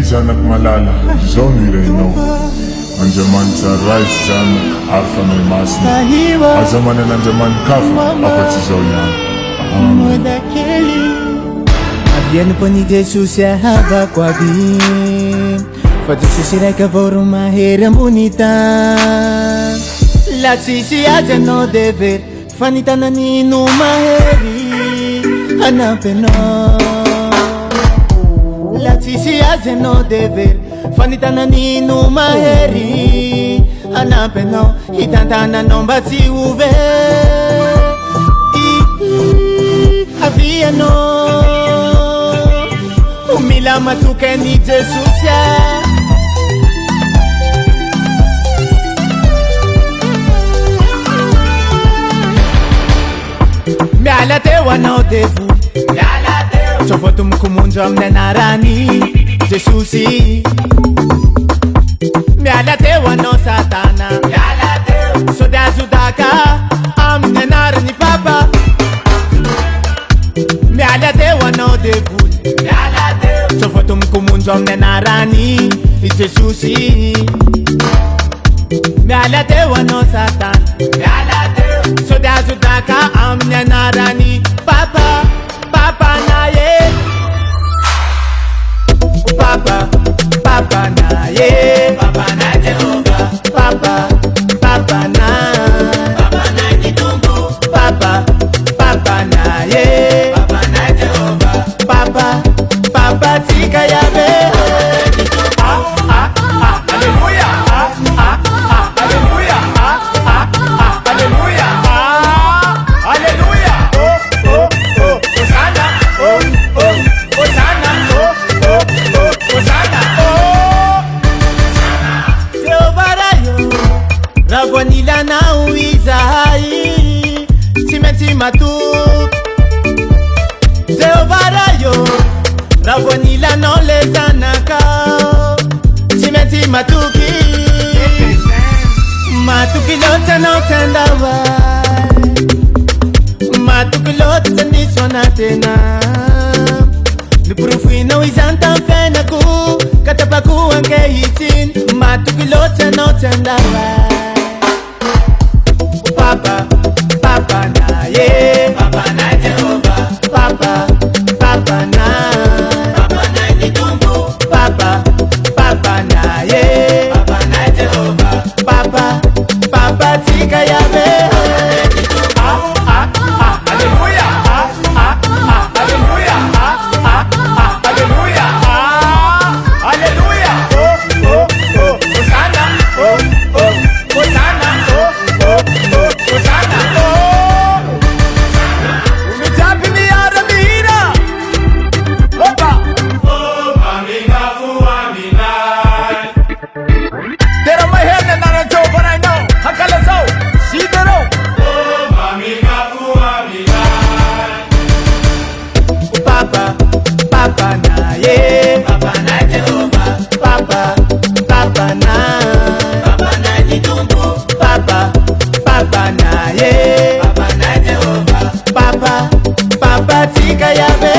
zanak malala, zao no irenao. Andriamany tsaray sy zanak ary fanay masina. Aza manana andriamany kafa, afa-tsy zao ihany. Modakely aviany po ni Jesosy ahavako aby, fa Jesosy raika vao mahery ambony tany. La tsisy azy anao devery, fa ny tanany no mahery hanampy anao. La tsisy azy anao devery, fa ny tanany no mahery hanampy anao. Hitantananao mba tsy ho very avianao, mila matokany Jesosy. Miala teo anao devo, tsy voatomoko monjo amin'ny anarany Jesosy. Miala teo anao satana, sody azodaka amin'ny anarany Papa. Miala teo anao devoly, tsy voatomoko monjo amin'ny anarany Jesosy. Miala teo anao satana, sody azodaka amin'ny anarany Papa. Papanaye, Papa, Papanaye, Papanay Jehovah, Papa, Papanay Tompo, Papa, Papanaye, Papanay Jehovah, Papa, Papa tika yabe. Hallelujah, hallelujah, hallelujah, hallelujah. Oh, Hosanna, Hosanna, Hosanna, Jehovah rayo, ravonila na uizai, simenti matuk. Jehovah rayo, ravonila no lezanaka, simenti matuki. Matuki lota no tendawai, matuki lota tendiswana tena. Nupurufi no izantan fenaku, katapaku anke hitin. Matuki lota no tendawai. Papa, Papanaye, Papanay Jehovah, Papa, Papanay Tompo, Papa, Papanaye, Papanay Jehovah, Papa, Papa tika yabe. Hallelujah, hallelujah, hallelujah, hallelujah. Hosanna, Hosanna, Hosanna. Umejapi ni ara ni Hira. Opa. Amina fu amina. Tera my head and I don't but I know. Hakala so. Sidero. Amina fu amina. Papa, Papanaye, Papanay Jehovah, Papa, Papanay Tompo, Papa, Papanaye, Papanay Jehovah, Papa, Papa tika yabe.